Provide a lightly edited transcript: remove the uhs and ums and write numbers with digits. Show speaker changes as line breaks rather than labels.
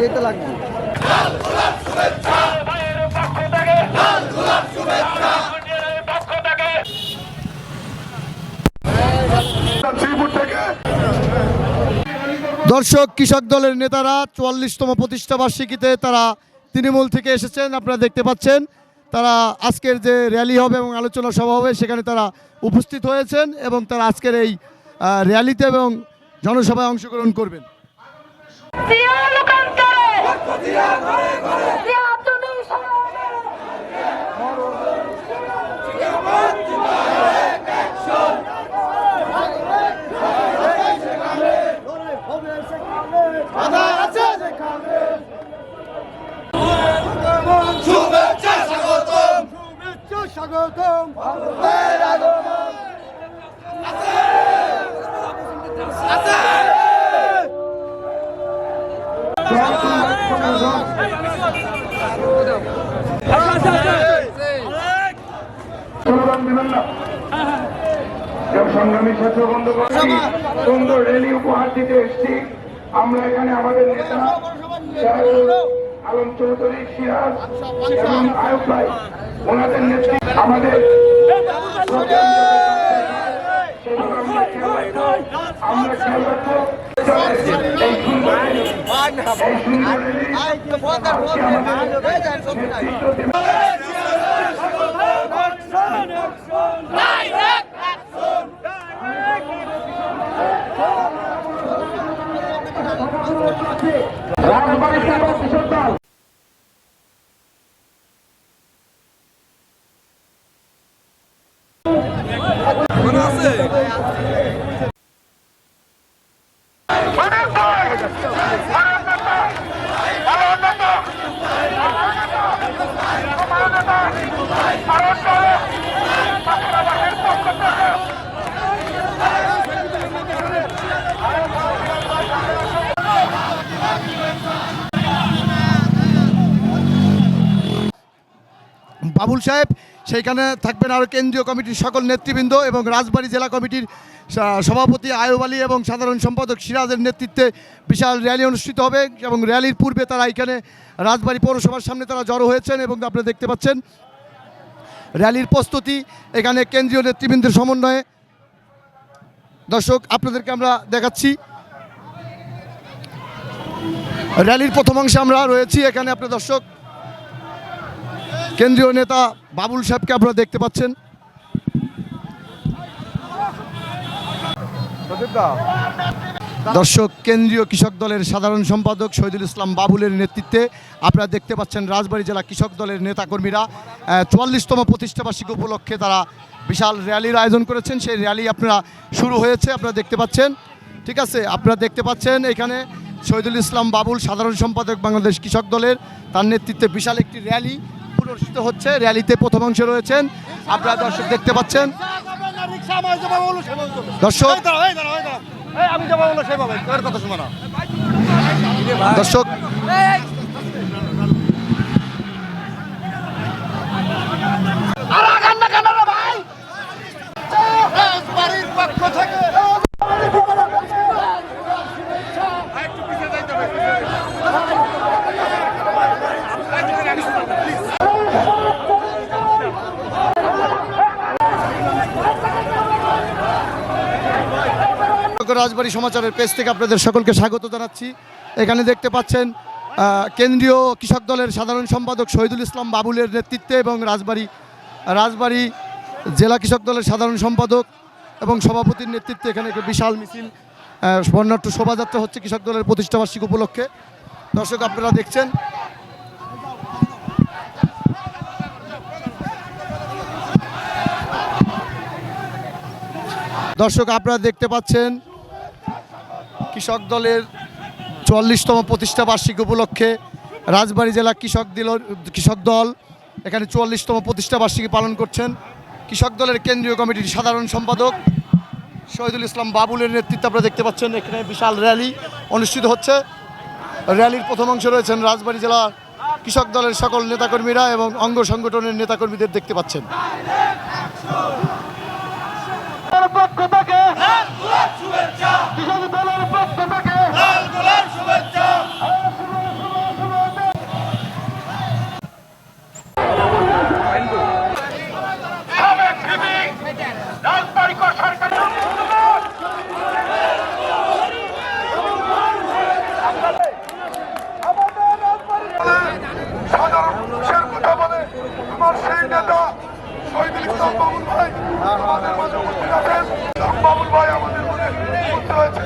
এটা লাগবে। দর্শক, কৃষক দলের নেতারা ৪৪তম প্রতিষ্ঠা বার্ষিকীতে তারা তৃণমূল থেকে এসেছেন। আপনারা দেখতে পাচ্ছেন তারা আজকের যে র্যালি হবে এবং আলোচনা সভা হবে সেখানে তারা উপস্থিত হয়েছেন এবং তারা আজকের এই র্যালিতে এবং জনসভায় অংশগ্রহণ করবেন।
সংগ্রামী ছাত্র বন্ধুগণ, সুন্দর র্যালি উপহার দিতে এসেছি। আমরা এখানে আমাদের নেতা আলম চৌধুরী, সিরাজ এবং আয়ুব ভাই, ওনাদের নেতৃত্বে আমাদের আমরা খেয়াল রাখবো এই সুন্দর রাজবাড়ী কৃষক দল
বাবুল সাহেব, সেইখানে থাকবেন আরও কেন্দ্রীয় কমিটির সকল নেতৃবৃন্দ এবং রাজবাড়ী জেলা কমিটির সভাপতি আয়ুব আলী এবং সাধারণ সম্পাদক সিরাজের নেতৃত্বে বিশাল র্যালি অনুষ্ঠিত হবে এবং র্যালির পূর্বে তারা এখানে রাজবাড়ী পৌরসভার সামনে তারা জড়ো হয়েছেন এবং আপনারা দেখতে পাচ্ছেন র্যালির প্রস্তুতি এখানে কেন্দ্রীয় নেতৃবৃন্দের সমন্বয়ে। দর্শক, আপনাদেরকে আমরা দেখাচ্ছি র্যালির প্রথম অংশে আমরা রয়েছি। এখানে আপনার দর্শক কেন্দ্রীয় নেতা বাবুল সাহেবকে আপনারা দেখতে পাচ্ছেন। দর্শক, কেন্দ্রীয় কৃষক দলের সাধারণ সম্পাদক শহীদুল ইসলাম বাবুলের নেতৃত্বে আপনারা দেখতে পাচ্ছেন রাজবাড়ী জেলা কৃষক দলের নেতাকর্মীরা ৪৪তম প্রতিষ্ঠা বার্ষিকী উপলক্ষে তারা বিশাল র্যালির আয়োজন করেছেন। সেই র্যালি আপনারা শুরু হয়েছে, আপনারা দেখতে পাচ্ছেন। ঠিক আছে, আপনারা দেখতে পাচ্ছেন এখানে শহীদুল ইসলাম বাবুল সাধারণ সম্পাদক বাংলাদেশ কৃষক দলের, তার নেতৃত্বে বিশাল একটি র্যালি অনুষ্ঠিত হচ্ছে। র্যালিতে প্রথম অংশে রয়েছেন আপনারা দর্শক দেখতে পাচ্ছেন। দর্শক দর্শক রাজবাড়ী সমাচারের পেজ থেকে আপনাদের সকলকে স্বাগত জানাচ্ছি। এখানে দেখতে পাচ্ছেন কেন্দ্রীয় কৃষক দলের সাধারণ সম্পাদক শহীদুল ইসলাম বাবুলের নেতৃত্বে এবং রাজবাড়ী জেলা কৃষক দলের সাধারণ সম্পাদক এবং সভাপতির নেতৃত্বে এখানে একটা বিশাল মিছিল বর্ণাঢ্য শোভাযাত্রা হচ্ছে কৃষক দলের প্রতিষ্ঠা বার্ষিকী উপলক্ষে। দর্শক, আপনারা দেখছেন আপনারা দেখতে পাচ্ছেন কৃষক দলের ৪৪তম প্রতিষ্ঠা বার্ষিকী উপলক্ষে রাজবাড়ী জেলা কৃষক দল এখানে ৪৪তম প্রতিষ্ঠা বার্ষিকী পালন করছেন। কৃষক দলের কেন্দ্রীয় কমিটির সাধারণ সম্পাদক শহীদুল ইসলাম বাবুলের নেতৃত্বে আপনারা দেখতে পাচ্ছেন এখানে বিশাল র্যালি অনুষ্ঠিত হচ্ছে। র্যালির প্রথম অংশে রয়েছেন রাজবাড়ী জেলা কৃষক দলের সকল নেতাকর্মীরা এবং অঙ্গ সংগঠনের নেতাকর্মীদের দেখতে পাচ্ছেন।
পক্ষ থেকে কৃষক দলের পক্ষ থেকে
সাধারণ মানুষের কথা বলে আমার সেই নেতা শহীদুল ইসলাম বাবুল ভাই আমাদের মাঝে উপস্থিত আছেন। বাবুল ভাই আমাদের মধ্যে উপস্থিত হয়েছে।